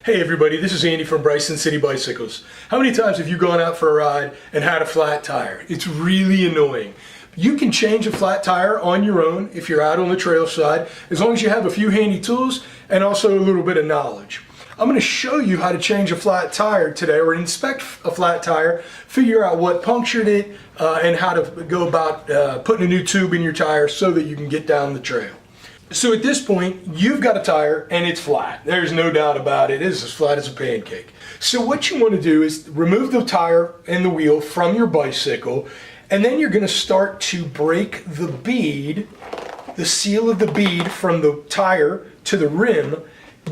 Hey everybody, this is Andy from Bryson City Bicycles. How many times have you gone out for a ride and had a flat tire? It's really annoying. You can change a flat tire on your own if you're out on the trail side, as long as you have a few handy tools and also a little bit of knowledge. I'm going to show you how to change a flat tire today, or inspect a flat tire, figure out what punctured it, and how to go about putting a new tube in your tire so that you can get down the trail. So at this point, you've got a tire and it's flat. There's no doubt about it. It is as flat as a pancake. So what you want to do is remove the tire and the wheel from your bicycle, and then you're going to start to break the bead, the seal of the bead from the tire to the rim,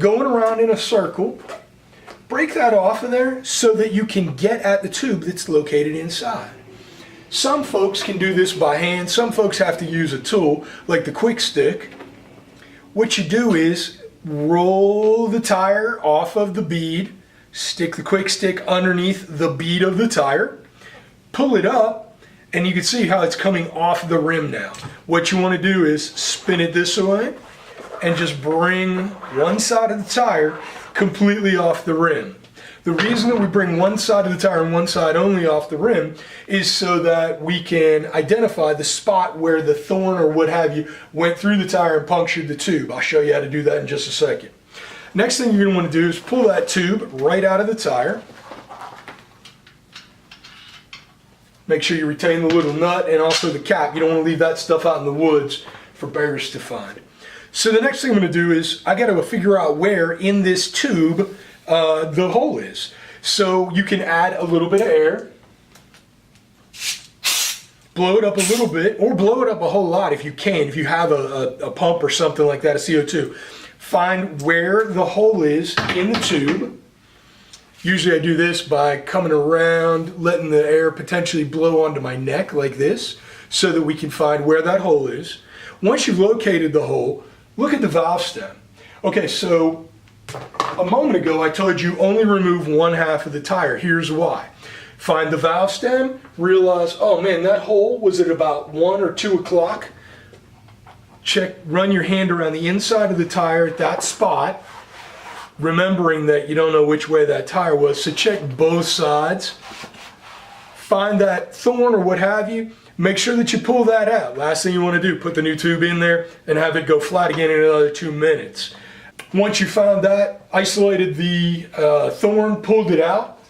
going around in a circle. Break that off of there so that you can get at the tube that's located inside. Some folks can do this by hand. Some folks have to use a tool like the quick stick. What you do is roll the tire off of the bead, stick the quick stick underneath the bead of the tire, pull it up, and you can see how it's coming off the rim now. What you want to do is spin it this way and just bring one side of the tire completely off the rim. The reason that we bring one side of the tire and one side only off the rim is so that we can identify the spot where the thorn or what have you went through the tire and punctured the tube. I'll show you how to do that in just a second. Next thing you're going to want to do is pull that tube right out of the tire. Make sure you retain the little nut and also the cap. You don't want to leave that stuff out in the woods for bears to find. So the next thing I'm going to do is I got to figure out where in this tube the hole is. So you can add a little bit of air, blow it up a little bit, or blow it up a whole lot if you can, if you have a pump or something like that, a CO2. Find where the hole is in the tube. Usually I do this by coming around, letting the air potentially blow onto my neck like this, so that we can find where that hole is. Once you've located the hole, look at the valve stem. Okay, so a moment ago I told you only remove one half of the tire. Here's why. Find the valve stem, realize, oh man, that hole was at about 1 or 2 o'clock. Check, run your hand around the inside of the tire at that spot, remembering that you don't know which way that tire was, so check both sides. Find that thorn or what have you. Make sure that you pull that out. Last thing you want to do, put the new tube in there and have it go flat again in another 2 minutes. Once you found that, isolated the thorn, pulled it out,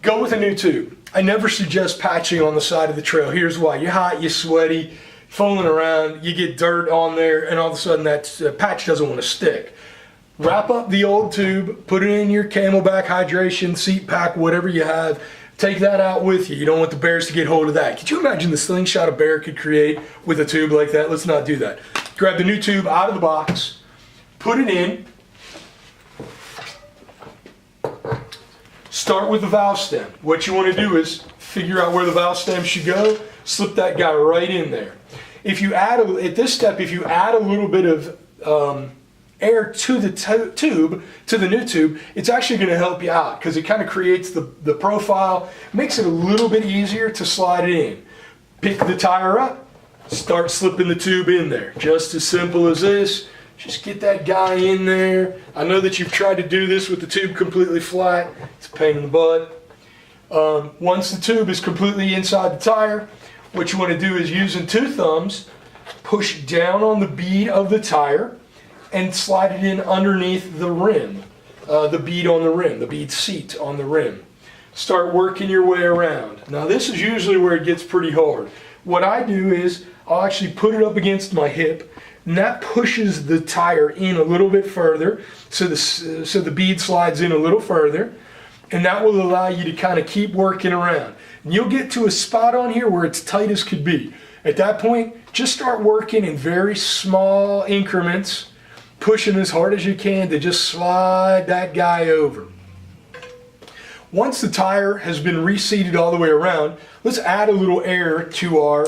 go with a new tube. I never suggest patching on the side of the trail. Here's why. You're hot, you're sweaty, fooling around, you get dirt on there, and all of a sudden that patch doesn't want to stick. Wrap up the old tube, put it in your Camelback hydration, seat pack, whatever you have. Take that out with you. You don't want the bears to get hold of that. Could you imagine the slingshot a bear could create with a tube like that? Let's not do that. Grab the new tube out of the box, put it in, start with the valve stem. What you want to do is figure out where the valve stem should go, slip that guy right in there. If you add, at this step, if you add a little bit of air to the tube, to the new tube, it's actually going to help you out because it kind of creates the profile, makes it a little bit easier to slide it in. Pick the tire up, start slipping the tube in there. Just as simple as this. Just get that guy in there. I know that you've tried to do this with the tube completely flat. It's a pain in the butt. Once the tube is completely inside the tire, what you want to do is, using 2 thumbs, push down on the bead of the tire and slide it in underneath the rim, the bead on the rim, the bead seat on the rim. Start working your way around. Now this is usually where it gets pretty hard. What I do is I'll actually put it up against my hip, and that pushes the tire in a little bit further, so the bead slides in a little further, and that will allow you to kind of keep working around. And you'll get to a spot on here where it's tight as could be. At that point, just start working in very small increments, pushing as hard as you can to just slide that guy over. Once the tire has been reseated all the way around, let's add a little air to our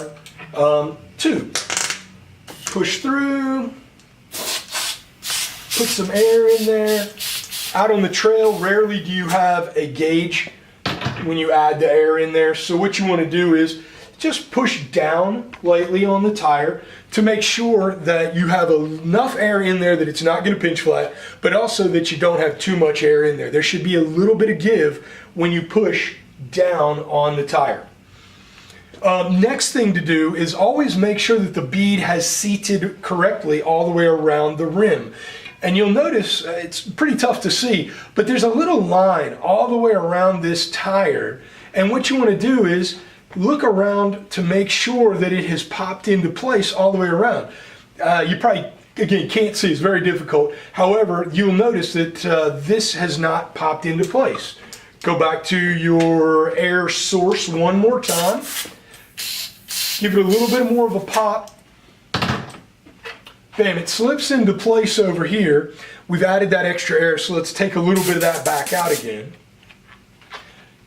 tube. Push through, put some air in there. Out on the trail, rarely do you have a gauge when you add the air in there. So what you want to do is just push down lightly on the tire to make sure that you have enough air in there that it's not going to pinch flat, but also that you don't have too much air in there. There should be a little bit of give when you push down on the tire. Next thing to do is always make sure that the bead has seated correctly all the way around the rim. And you'll notice it's pretty tough to see, but there's a little line all the way around this tire. And what you want to do is look around to make sure that it has popped into place all the way around. You probably, again, can't see, it's very difficult. However, you'll notice that this has not popped into place. Go back to your air source one more time. Give it a little bit more of a pop. Bam, it slips into place over here. We've added that extra air, so let's take a little bit of that back out again.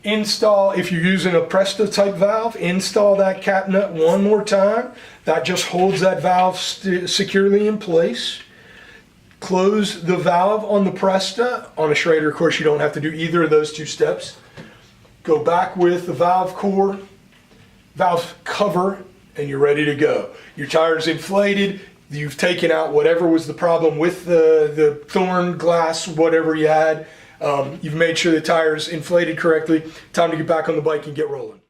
Install, if you're using a Presto type valve, install that cap nut one more time. That just holds that valve securely in place. Close the valve on the Presto. On a Schrader, of course, you don't have to do either of those two steps. Go back with the valve core, valve cover, and you're ready to go. Your tire is inflated. You've taken out whatever was the problem with the thorn glass, whatever you had. You've made sure the tire's inflated correctly. Time to get back on the bike and get rolling.